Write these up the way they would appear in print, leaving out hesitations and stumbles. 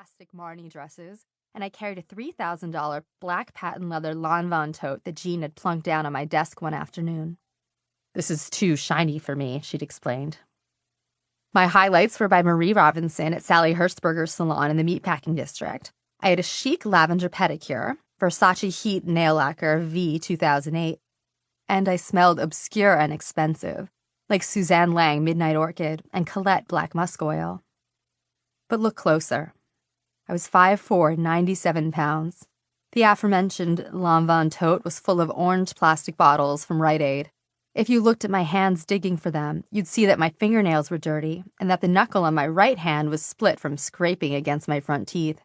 plastic Marni dresses, and I carried a $3,000 black patent leather Lanvin tote that Jean had plunked down on my desk one afternoon. "This is too shiny for me," she'd explained. My highlights were by Marie Robinson at Sally Hertzberger's salon in the meatpacking district. I had a chic lavender pedicure, Versace Heat nail lacquer V 2008, and I smelled obscure and expensive, like Suzanne Lang Midnight Orchid and Colette Black Musk Oil. But look closer. I was 5'4", 97 pounds. The aforementioned Lanvin tote was full of orange plastic bottles from Rite Aid. If you looked at my hands digging for them, you'd see that my fingernails were dirty and that the knuckle on my right hand was split from scraping against my front teeth.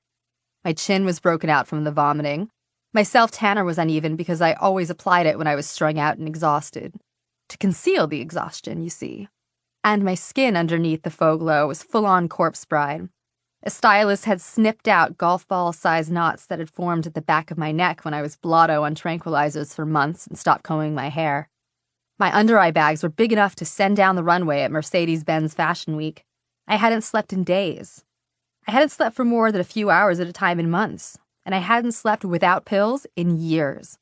My chin was broken out from the vomiting. My self-tanner was uneven because I always applied it when I was strung out and exhausted. To conceal the exhaustion, you see. And my skin underneath the faux glow was full-on corpse bride. A stylist had snipped out golf ball-sized knots that had formed at the back of my neck when I was blotto on tranquilizers for months and stopped combing my hair. My under-eye bags were big enough to send down the runway at Mercedes-Benz Fashion Week. I hadn't slept in days. I hadn't slept for more than a few hours at a time in months, and I hadn't slept without pills in years.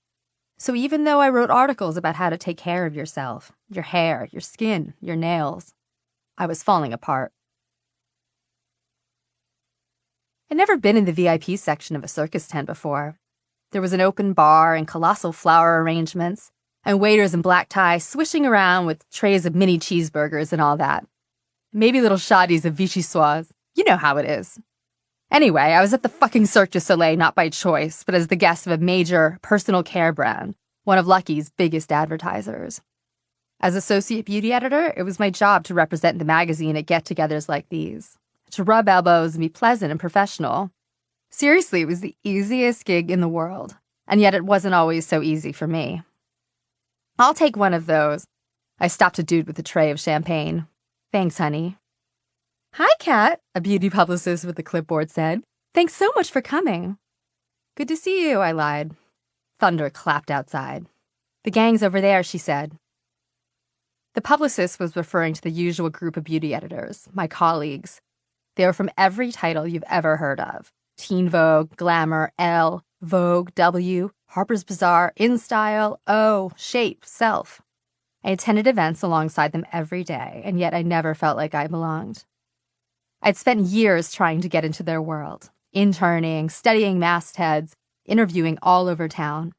So even though I wrote articles about how to take care of yourself, your hair, your skin, your nails, I was falling apart. I'd never been in the VIP section of a circus tent before. There was an open bar and colossal flower arrangements, and waiters in black ties swishing around with trays of mini cheeseburgers and all that. Maybe little shoddies of vichyssoise. You know how it is. Anyway, I was at the fucking Cirque du Soleil not by choice, but as the guest of a major personal care brand, one of Lucky's biggest advertisers. As associate beauty editor, it was my job to represent the magazine at get-togethers like these, to rub elbows and be pleasant and professional. Seriously, it was the easiest gig in the world, and yet it wasn't always so easy for me. "I'll take one of those." I stopped a dude with a tray of champagne. "Thanks, honey." "Hi, Kat," a beauty publicist with a clipboard said. "Thanks so much for coming." "Good to see you," I lied. Thunder clapped outside. "The gang's over there," she said. The publicist was referring to the usual group of beauty editors, my colleagues. They were from every title you've ever heard of. Teen Vogue, Glamour, Elle, Vogue, W, Harper's Bazaar, InStyle, O, Shape, Self. I attended events alongside them every day, and yet I never felt like I belonged. I'd spent years trying to get into their world, interning, studying mastheads, interviewing all over town.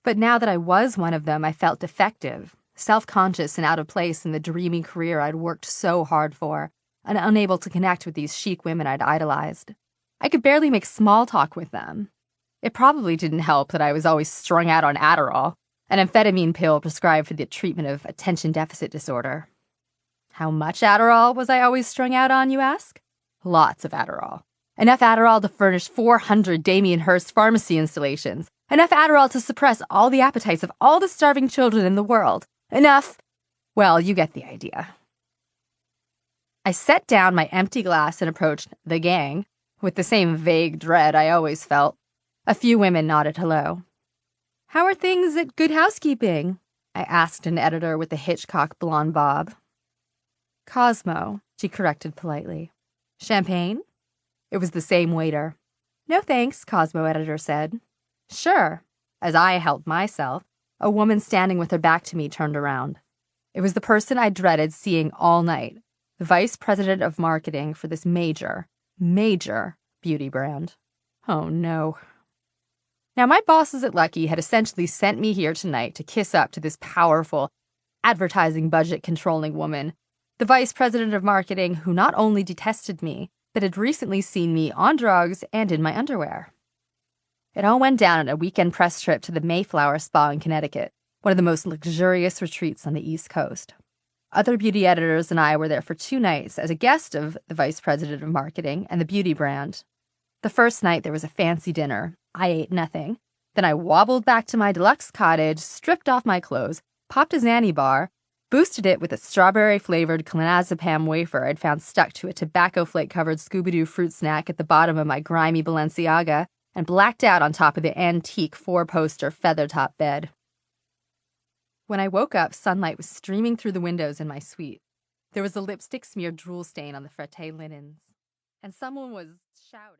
But now that I was one of them, I felt defective, self-conscious and out of place in the dreamy career I'd worked so hard for, and unable to connect with these chic women I'd idolized. I could barely make small talk with them. It probably didn't help that I was always strung out on Adderall, an amphetamine pill prescribed for the treatment of attention deficit disorder. How much Adderall was I always strung out on, you ask? Lots of Adderall. Enough Adderall to furnish 400 Damien Hirst pharmacy installations. Enough Adderall to suppress all the appetites of all the starving children in the world. Enough... Well, you get the idea. I set down my empty glass and approached the gang, with the same vague dread I always felt. A few women nodded hello. "How are things at Good Housekeeping?" I asked an editor with a Hitchcock blonde bob. "Cosmo," she corrected politely. "Champagne?" It was the same waiter. "No thanks," Cosmo editor said. "Sure." As I helped myself, a woman standing with her back to me turned around. It was the person I dreaded seeing all night, the vice president of marketing for this major beauty brand. Oh no. Now, my bosses at Lucky had essentially sent me here tonight to kiss up to this powerful, advertising budget-controlling woman, the vice president of marketing who not only detested me, but had recently seen me on drugs and in my underwear. It all went down at a weekend press trip to the Mayflower Spa in Connecticut, one of the most luxurious retreats on the East Coast. Other beauty editors and I were there for 2 nights as a guest of the vice president of marketing and the beauty brand. The first night there was a fancy dinner. I ate nothing. Then I wobbled back to my deluxe cottage, stripped off my clothes, popped a Xanny bar, boosted it with a strawberry-flavored clonazepam wafer I'd found stuck to a tobacco flake-covered Scooby-Doo fruit snack at the bottom of my grimy Balenciaga, and blacked out on top of the antique 4-poster feather-top bed. When I woke up, sunlight was streaming through the windows in my suite. There was a lipstick-smeared drool stain on the frette linens, and someone was shouting.